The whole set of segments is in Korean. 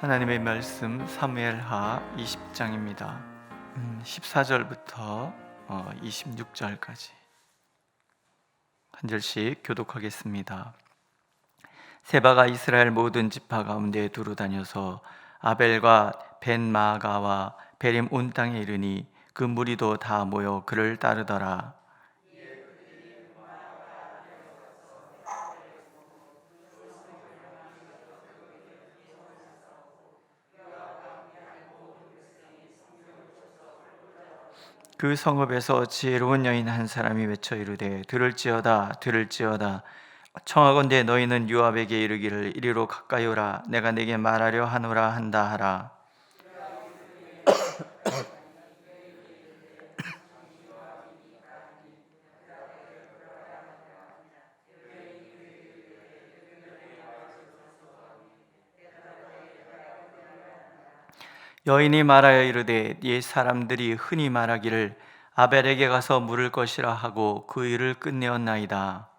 하나님의 말씀 사무엘하 20장입니다. 14절부터 26절까지 한 절씩 교독하겠습니다. 세바가 이스라엘 모든 지파 가운데 두루 다녀서 아벨과 벤마가와 베림 온 땅에 이르니 그 무리도 다 모여 그를 따르더라. 그 성읍에서 지혜로운 여인 한 사람이 외쳐 이르되 들을지어다 들을지어다 청하건대 너희는 요압에게 이르기를 이리로 가까이 오라 내가 네게 말하려 하노라 한다 하라. 여인이 말하여 이르되 옛 사람들이 흔히 말하기를 아벨에게 가서 물을 것이라 하고 그 일을 끝내었나이다.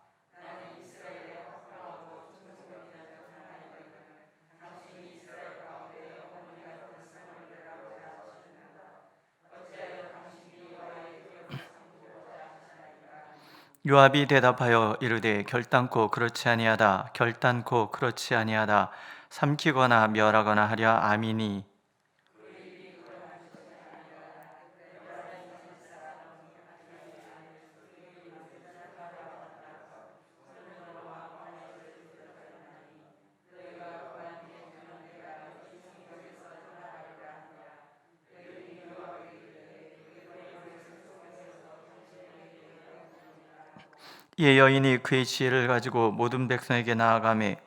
요압이 대답하여 이르되 결단코 그렇지 아니하다 결단코 그렇지 아니하다 삼키거나 멸하거나 하랴 아미니. 이에 여인이 그의 지혜를 가지고 모든 백성에게 나아가매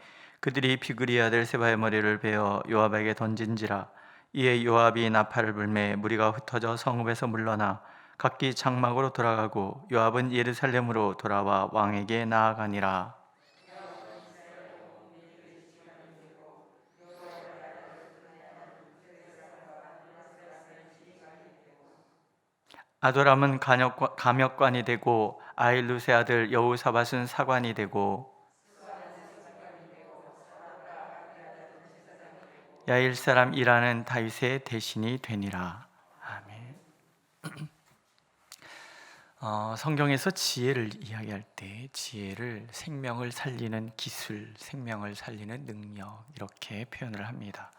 그들이 비그리 아들 세바의 머리를 베어 요압에게 던진지라. 이에 요압이 나팔을 불매 무리가 흩어져 성읍에서 물러나 각기 장막으로 돌아가고 요압은 예루살렘으로 돌아와 왕에게 나아가니라. 아도람은 감역관이 되고 아일루세 아들 여우사밧은 사관이 되고 야일 사람 이라는 다윗의 대신이 되니라. 아멘. 성경에서 지혜를 이야기할 때 지혜를 생명을 살리는 기술, 생명을 살리는 능력 이렇게 표현을 합니다.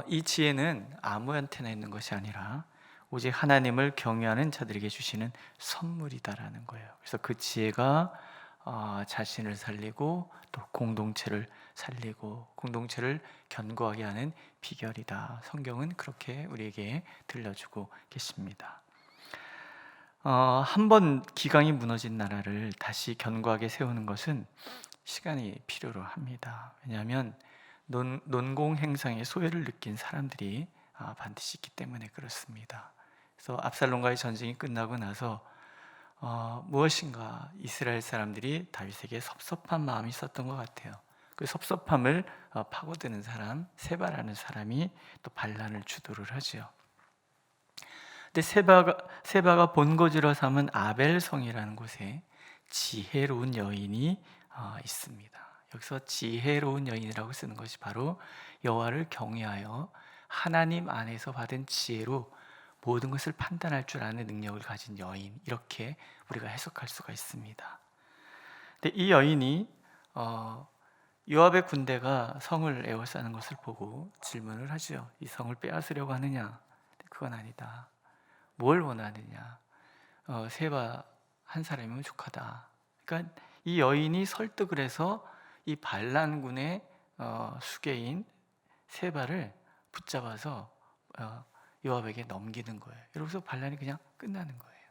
이 지혜는 아무한테나 있는 것이 아니라 오직 하나님을 경외하는 자들에게 주시는 선물이다라는 거예요. 그래서 그 지혜가 자신을 살리고 또 공동체를 살리고 공동체를 견고하게 하는 비결이다. 성경은 그렇게 우리에게 들려주고 계십니다. 한번 기강이 무너진 나라를 다시 견고하게 세우는 것은 시간이 필요로 합니다. 왜냐하면 논공행상의 소외를 느낀 사람들이 반드시 있기 때문에 그렇습니다. 그래서 압살롬과의 전쟁이 끝나고 나서 무엇인가 이스라엘 사람들이 다윗에게 섭섭한 마음이 있었던 것 같아요. 그 섭섭함을 파고드는 사람 세바라는 사람이 또 반란을 주도를 하죠. 근데 세바가 본거지로 삼은 아벨성이라는 곳에 지혜로운 여인이 있습니다. 여기서 지혜로운 여인이라고 쓰는 것이 바로 여호와를 경외하여 하나님 안에서 받은 지혜로 모든 것을 판단할 줄 아는 능력을 가진 여인, 이렇게 우리가 해석할 수가 있습니다. 근데 이 여인이 요압의 군대가 성을 에워싸는 것을 보고 질문을 하죠. 이 성을 빼앗으려고 하느냐? 그건 아니다. 뭘 원하느냐? 세바 한 사람이면 족하다. 그러니까 이 여인이 설득을 해서 이 반란군의 수괴인 세바를 붙잡아서 요압에게 넘기는 거예요. 이러면서 반란이 그냥 끝나는 거예요.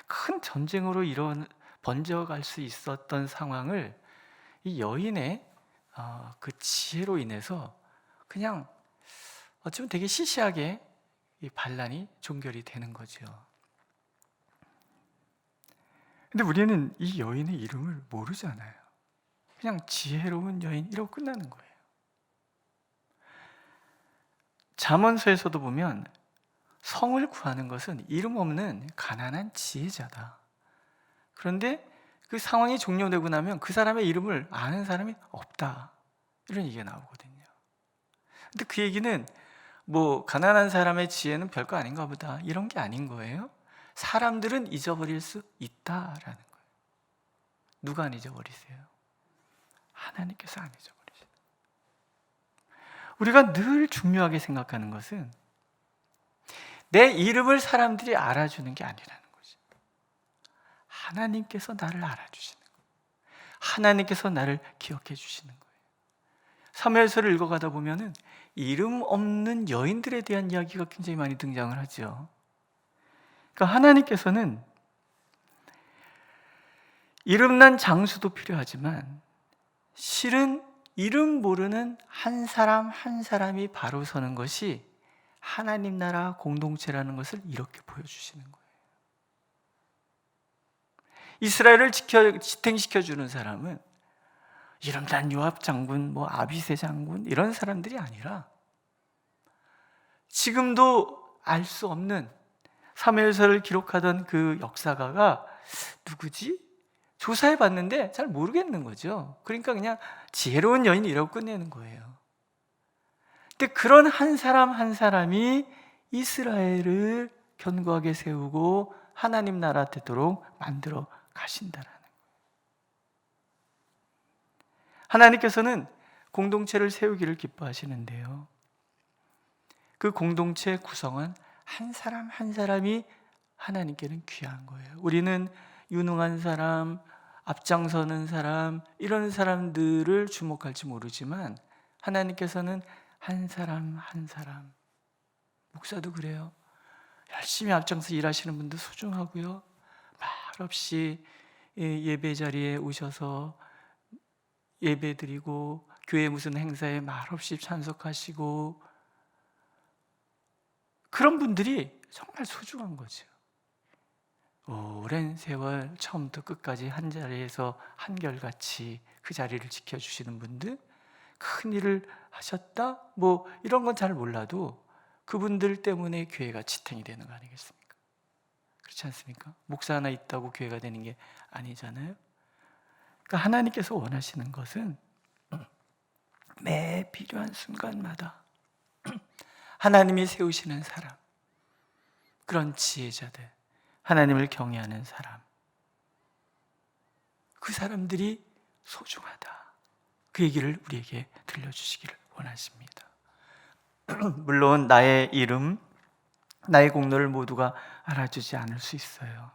큰 전쟁으로 번져갈 수 있었던 상황을 이 여인의 그 지혜로 인해서 그냥 어쩌면 되게 시시하게 이 반란이 종결이 되는 거죠. 근데 우리는 이 여인의 이름을 모르잖아요. 그냥 지혜로운 여인 이러고 끝나는 거예요. 잠언서에서도 보면 성을 구하는 것은 이름 없는 가난한 지혜자다. 그런데 그 상황이 종료되고 나면 그 사람의 이름을 아는 사람이 없다. 이런 얘기가 나오거든요. 근데 그 얘기는 뭐 가난한 사람의 지혜는 별거 아닌가 보다 이런 게 아닌 거예요. 사람들은 잊어버릴 수 있다라는 거예요. 누가 안 잊어버리세요? 하나님께서 안 잊어버리세요. 우리가 늘 중요하게 생각하는 것은 내 이름을 사람들이 알아주는 게 아니라는 거죠. 하나님께서 나를 알아주시는 거예요. 하나님께서 나를 기억해 주시는 거예요. 사무엘서를 읽어가다 보면은 이름 없는 여인들에 대한 이야기가 굉장히 많이 등장을 하죠. 그러니까 하나님께서는 이름난 장수도 필요하지만 실은 이름 모르는 한 사람 한 사람이 바로 서는 것이 하나님 나라 공동체라는 것을 이렇게 보여주시는 거예요. 이스라엘을 지탱시켜주는 사람은 이름난 요압 장군, 아비새 장군 이런 사람들이 아니라 지금도 알 수 없는 사무엘서를 기록하던 그 역사가가 누구지? 조사해 봤는데 잘 모르겠는 거죠. 그러니까 그냥 지혜로운 여인이라고 끝내는 거예요. 근데 그런 한 사람 한 사람이 이스라엘을 견고하게 세우고 하나님 나라 되도록 만들어 가신다라는 거예요. 하나님께서는 공동체를 세우기를 기뻐하시는데요, 그 공동체 구성은 한 사람 한 사람이 하나님께는 귀한 거예요. 우리는 유능한 사람, 앞장서는 사람, 이런 사람들을 주목할지 모르지만 하나님께서는 한 사람 한 사람, 목사도 그래요. 열심히 앞장서 일하시는 분도 소중하고요, 말없이 예배 자리에 오셔서 예배 드리고 교회 무슨 행사에 말없이 참석하시고 그런 분들이 정말 소중한 거죠. 오랜 세월 처음부터 끝까지 한 자리에서 한결같이 그 자리를 지켜주시는 분들, 큰 일을 하셨다? 이런 건 잘 몰라도 그분들 때문에 교회가 지탱이 되는 거 아니겠습니까? 그렇지 않습니까? 목사 하나 있다고 교회가 되는 게 아니잖아요. 그러니까 하나님께서 원하시는 것은 매 필요한 순간마다 하나님이 세우시는 사람, 그런 지혜자들, 하나님을 경외하는 사람, 그 사람들이 소중하다, 그 얘기를 우리에게 들려주시기를 원하십니다. 물론 나의 이름, 나의 공로를 모두가 알아주지 않을 수 있어요.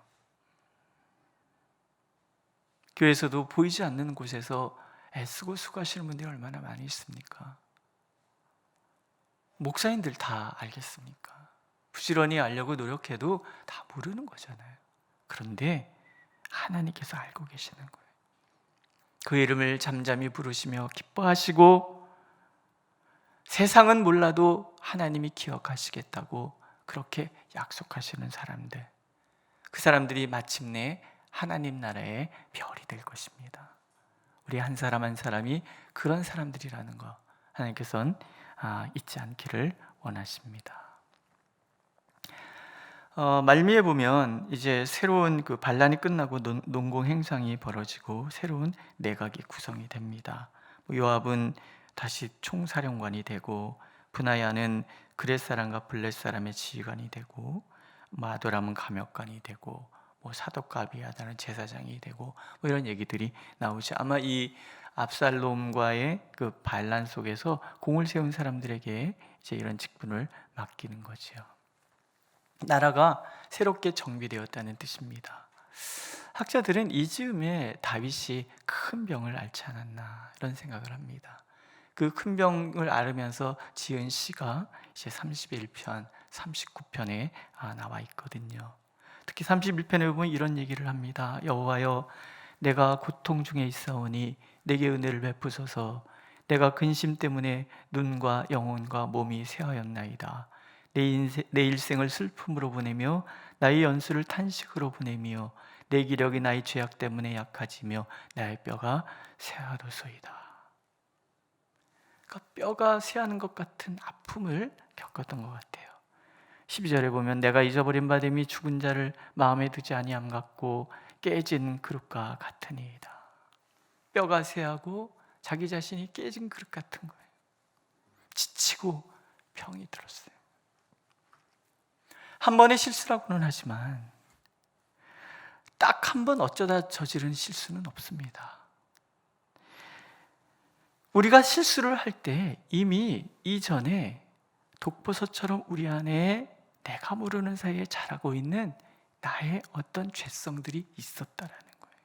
교회에서도 보이지 않는 곳에서 애쓰고 수고하시는 분들이 얼마나 많이 있습니까? 목사님들 다 알겠습니까? 부지런히 알려고 노력해도 다 모르는 거잖아요. 그런데 하나님께서 알고 계시는 거예요. 그 이름을 잠잠히 부르시며 기뻐하시고 세상은 몰라도 하나님이 기억하시겠다고 그렇게 약속하시는 사람들, 그 사람들이 마침내 하나님 나라의 별이 될 것입니다. 우리 한 사람 한 사람이 그런 사람들이라는 거 하나님께서는 잊지 않기를 원하십니다. 말미에 보면 이제 새로운 그 반란이 끝나고 농공 행상이 벌어지고 새로운 내각이 구성이 됩니다. 요압은 다시 총사령관이 되고, 브나야는 그렛 사람과 블렛 사람의 지휘관이 되고, 아도람은 감역관이 되고, 사독과 아비아다는 제사장이 되고, 이런 얘기들이 나오죠. 아마 이 압살롬과의 그 반란 속에서 공을 세운 사람들에게 이제 이런 직분을 맡기는 거죠. 나라가 새롭게 정비되었다는 뜻입니다. 학자들은 이 즈음에 다윗이 큰 병을 앓지 않았나 이런 생각을 합니다. 그 큰 병을 앓으면서 지은 시가 이제 31편, 39편에 나와 있거든요. 특히 31편에 보면 이런 얘기를 합니다. 여호와여, 내가 고통 중에 있사오니 내게 은혜를 베푸소서. 내가 근심 때문에 눈과 영혼과 몸이 쇠하였나이다. 내 일생을 슬픔으로 보내며 나의 연수를 탄식으로 보내며 내 기력이 나의 죄악 때문에 약해지며 나의 뼈가 쇠하도소이다. 그러니까 뼈가 쇠하는 것 같은 아픔을 겪었던 것 같아요. 12절에 보면 내가 잊어버린 바 됨이 죽은 자를 마음에 두지 아니함 같고 깨진 그릇과 같으니이다. 뼈가 쇠하고 자기 자신이 깨진 그릇 같은 거예요. 지치고 다치고 병이 들었어요. 한 번의 실수라고는 하지만 딱 한 번 어쩌다 저지른 실수는 없습니다. 우리가 실수를 할 때 이미 이전에 독버섯처럼 우리 안에 내가 모르는 사이에 자라고 있는 나의 어떤 죄성들이 있었다라는 거예요.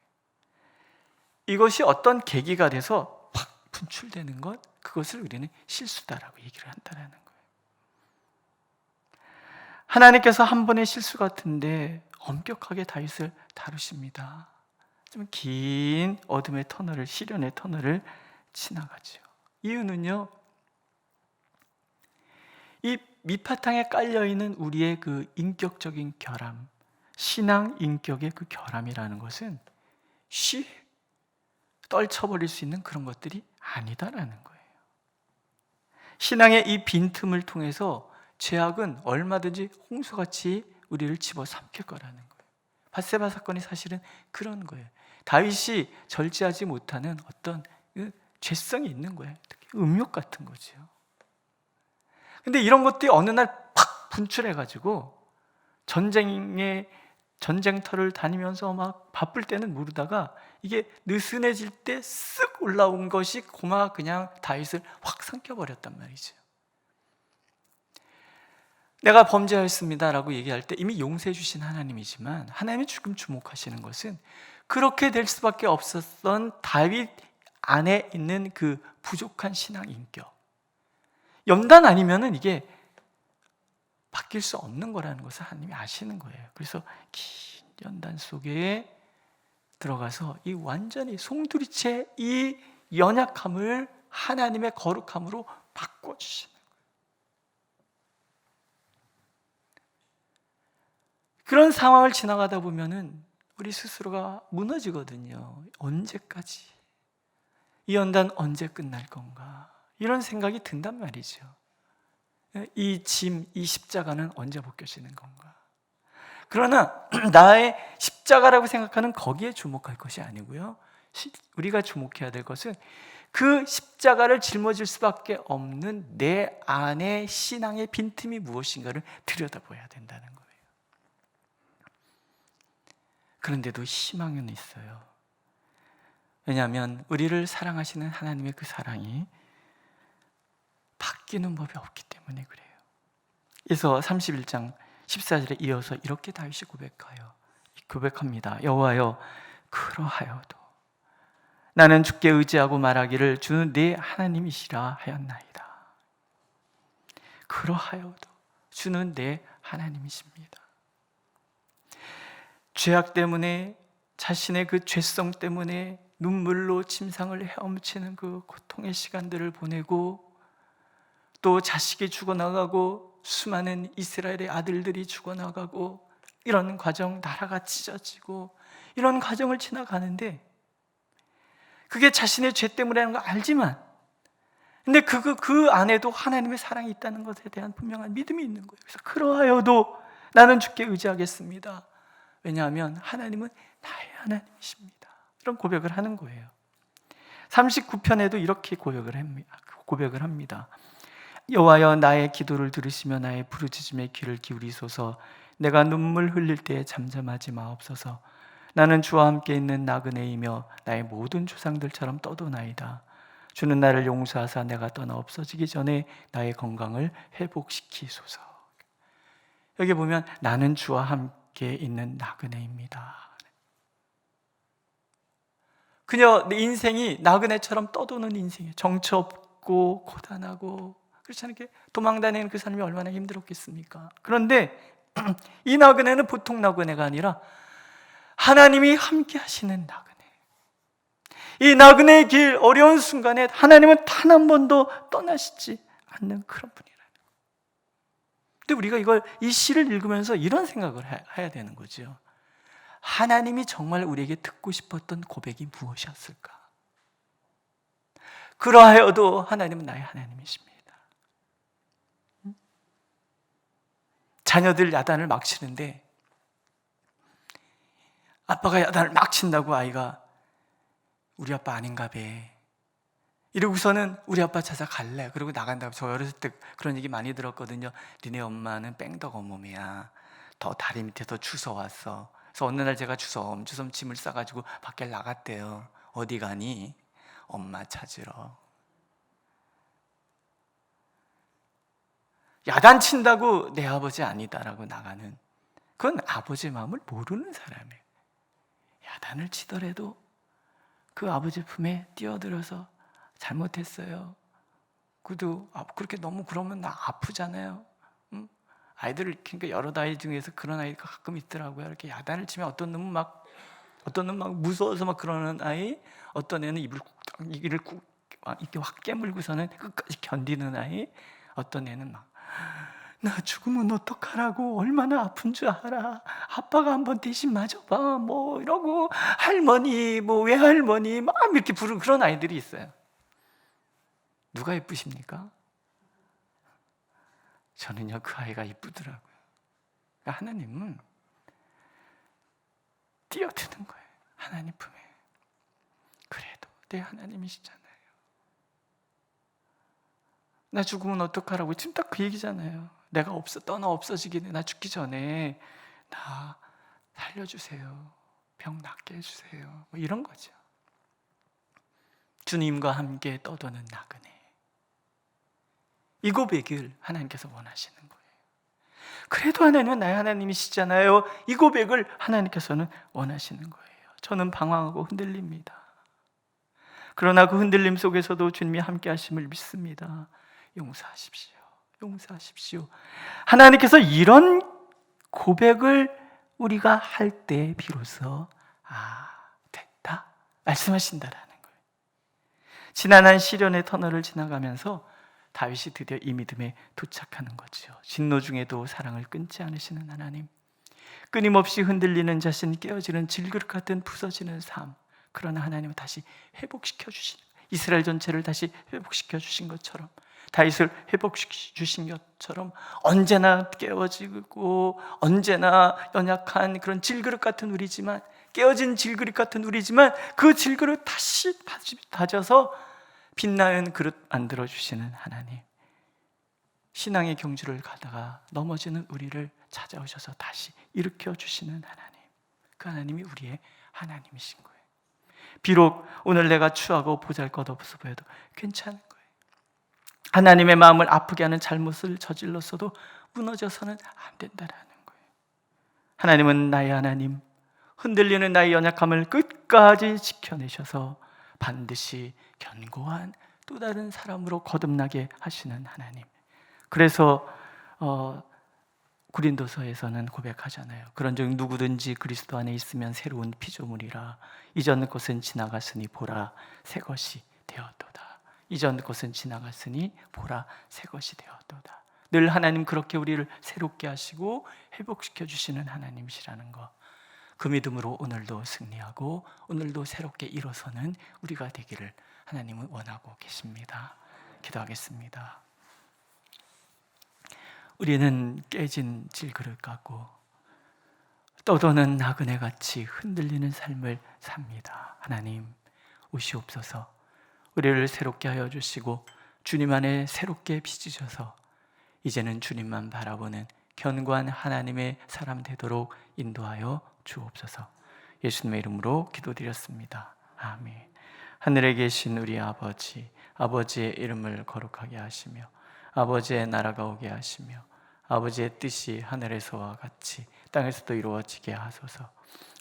이것이 어떤 계기가 돼서 확 분출되는 것, 그것을 우리는 실수다라고 얘기를 한다라는 거예요. 하나님께서 한 번의 실수 같은데 엄격하게 다윗을 다루십니다. 좀 긴 어둠의 터널을, 시련의 터널을 지나가죠. 이유는요, 이 밑바탕에 깔려있는 우리의 그 인격적인 결함, 신앙 인격의 그 결함이라는 것은 쉽게 떨쳐버릴 수 있는 그런 것들이 아니다라는 거예요. 신앙의 이 빈틈을 통해서 죄악은 얼마든지 홍수같이 우리를 집어삼킬 거라는 거예요. 밧세바 사건이 사실은 그런 거예요. 다윗이 절제하지 못하는 어떤 죄성이 있는 거예요. 특히 음욕 같은 거죠. 근데 이런 것들이 어느 날 팍 분출해가지고 전쟁터를 다니면서 막 바쁠 때는 모르다가 이게 느슨해질 때 쓱 올라온 것이 고마 그냥 다윗을 확 삼켜버렸단 말이죠. 내가 범죄하였습니다라고 얘기할 때 이미 용서해 주신 하나님이지만 하나님이 지금 주목하시는 것은 그렇게 될 수밖에 없었던 다윗 안에 있는 그 부족한 신앙 인격, 연단 아니면은 이게 바뀔 수 없는 거라는 것을 하나님이 아시는 거예요. 그래서 긴 연단 속에 들어가서 이 완전히 송두리째 이 연약함을 하나님의 거룩함으로 바꿔주시는 거예요. 그런 상황을 지나가다 보면은 우리 스스로가 무너지거든요. 언제까지? 이 연단 언제 끝날 건가? 이런 생각이 든단 말이죠. 이 짐, 이 십자가는 언제 벗겨지는 건가? 그러나 나의 십자가라고 생각하는 거기에 주목할 것이 아니고요, 우리가 주목해야 될 것은 그 십자가를 짊어질 수밖에 없는 내 안의 신앙의 빈틈이 무엇인가를 들여다봐야 된다는 거예요. 그런데도 희망은 있어요. 왜냐하면 우리를 사랑하시는 하나님의 그 사랑이 바뀌는 법이 없기 때문에 그래요. 그래서 31장 14절에 이어서 이렇게 다윗이 고백합니다. 여호와여, 그러하여도 나는 주께 의지하고 말하기를 주는 네 하나님이시라 하였나이다. 그러하여도 주는 내 하나님이십니다. 죄악 때문에, 자신의 그 죄성 때문에 눈물로 침상을 헤엄치는 그 고통의 시간들을 보내고, 또 자식이 죽어나가고 수많은 이스라엘의 아들들이 죽어나가고, 이런 과정, 나라가 찢어지고 이런 과정을 지나가는데, 그게 자신의 죄 때문이라는 걸 알지만, 근데 그 안에도 하나님의 사랑이 있다는 것에 대한 분명한 믿음이 있는 거예요. 그래서 그러하여도 나는 주께 의지하겠습니다. 왜냐하면 하나님은 나의 하나님이십니다. 이런 고백을 하는 거예요. 39편에도 이렇게 고백을 합니다. 여호와여, 나의 기도를 들으시며 나의 부르짖음에 귀를 기울이소서. 내가 눈물 흘릴 때에 잠잠하지 마옵소서. 나는 주와 함께 있는 나그네이며 나의 모든 조상들처럼 떠도나이다. 주는 나를 용서하사 내가 떠나 없어지기 전에 나의 건강을 회복시키소서. 여기 보면 나는 주와 함께 있는 나그네입니다. 그녀 내 인생이 나그네처럼 떠도는 인생이에요. 정처 없고 고단하고, 그렇지 않게 도망다니는 그 사람이 얼마나 힘들었겠습니까? 그런데 이 나그네는 보통 나그네가 아니라 하나님이 함께 하시는 나그네. 이 나그네의 길, 어려운 순간에 하나님은 단 한 번도 떠나시지 않는 그런 분이라는 거예요. 근데 우리가 이 시를 읽으면서 이런 생각을 해야 되는 거죠. 하나님이 정말 우리에게 듣고 싶었던 고백이 무엇이었을까? 그러하여도 하나님은 나의 하나님이십니다. 자녀들 야단을 막 치는데, 아빠가 야단을 막 친다고 아이가 우리 아빠 아닌가 봐, 이러고서는 우리 아빠 찾아갈래. 그리고 나간다고. 저 어렸을 때 그런 얘기 많이 들었거든요. 니네 엄마는 뺑덕 어멈이야. 더 다리 밑에서 주워왔어. 그래서 어느 날 제가 주섬주섬 짐을 싸가지고 밖에 나갔대요. 어디 가니? 엄마 찾으러. 야단친다고 내 아버지 아니다라고 나가는, 그건 아버지 마음을 모르는 사람이에요. 야단을 치더라도 그 아버지 품에 뛰어들어서 잘못했어요. 그래도 그렇게 너무 그러면 나 아프잖아요. 응? 아이들을 그러니까 여러 아이 중에서 그런 아이가 가끔 있더라고요. 이렇게 야단을 치면 어떤 놈은 막 무서워서 막 그러는 아이, 어떤 애는 입을 꾹 이렇게 확 깨물고서는 끝까지 견디는 아이, 어떤 애는 막 나 죽으면 어떡하라고, 얼마나 아픈 줄 알아, 아빠가 한번 대신 맞아봐 뭐 이러고, 할머니 뭐 외할머니 막 이렇게 부르는 그런 아이들이 있어요. 누가 예쁘십니까? 저는요 그 아이가 이쁘더라고요. 그러니까 하나님은 뛰어드는 거예요. 하나님 품에. 그래도 내 하나님이시잖아요. 나 죽으면 어떡하라고, 지금 딱 그 얘기잖아요. 내가 떠나 없어지기 전에, 나 죽기 전에 나 살려주세요. 병 낫게 해주세요. 뭐 이런 거죠. 주님과 함께 떠도는 나그네. 이 고백을 하나님께서 원하시는 거예요. 그래도 하나님은 나의 하나님이시잖아요. 이 고백을 하나님께서는 원하시는 거예요. 저는 방황하고 흔들립니다. 그러나 그 흔들림 속에서도 주님이 함께 하심을 믿습니다. 용서하십시오. 용서하십시오. 하나님께서 이런 고백을 우리가 할 때 비로소 됐다 말씀하신다라는 거예요. 지난한 시련의 터널을 지나가면서 다윗이 드디어 이 믿음에 도착하는 거죠. 진노 중에도 사랑을 끊지 않으시는 하나님, 끊임없이 흔들리는 자신, 깨어지는 질그릇 같은 부서지는 삶, 그러나 하나님은 다시 회복시켜 주시는, 이스라엘 전체를 다시 회복시켜 주신 것처럼, 다윗을 회복시켜 주신 것처럼 언제나 깨어지고 언제나 연약한 그런 질그릇 같은 우리지만, 깨어진 질그릇 같은 우리지만 그 질그릇 다시 다져서 빛나는 그릇 만들어 주시는 하나님, 신앙의 경주를 가다가 넘어지는 우리를 찾아오셔서 다시 일으켜 주시는 하나님, 그 하나님이 우리의 하나님이신 거예요. 비록 오늘 내가 추하고 보잘것없어 보여도 괜찮은 거예요. 하나님의 마음을 아프게 하는 잘못을 저질렀어도 무너져서는 안 된다라는 거예요. 하나님은 나의 하나님, 흔들리는 나의 연약함을 끝까지 지켜내셔서 반드시 견고한 또 다른 사람으로 거듭나게 하시는 하나님. 그래서 고린도서에서는 고백하잖아요. 그런즉 누구든지 그리스도 안에 있으면 새로운 피조물이라, 이전 것은 지나갔으니 보라 새 것이 되었도다. 이전 것은 지나갔으니 보라 새 것이 되었도다. 늘 하나님 그렇게 우리를 새롭게 하시고 회복시켜 주시는 하나님이시라는 것, 그 믿음으로 오늘도 승리하고 오늘도 새롭게 일어서는 우리가 되기를 하나님은 원하고 계십니다. 기도하겠습니다. 우리는 깨진 질그릇 같고 떠도는 나그네같이 흔들리는 삶을 삽니다. 하나님 오시옵소서. 우리를 새롭게 하여 주시고 주님 안에 새롭게 빚으셔서 이제는 주님만 바라보는 견고한 하나님의 사람 되도록 인도하여 주옵소서. 예수님의 이름으로 기도드렸습니다. 아멘. 하늘에 계신 우리 아버지, 아버지의 이름을 거룩하게 하시며 아버지의 나라가 오게 하시며 아버지의 뜻이 하늘에서와 같이 땅에서도 이루어지게 하소서.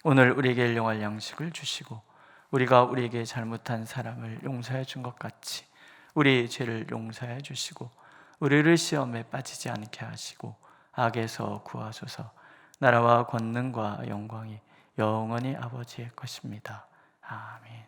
오늘 우리에게 일용할 양식을 주시고 우리가 우리에게 잘못한 사람을 용서해 준 것 같이 우리 죄를 용서해 주시고 우리를 시험에 빠지지 않게 하시고 악에서 구하소서. 나라와 권능과 영광이 영원히 아버지의 것입니다. 아멘.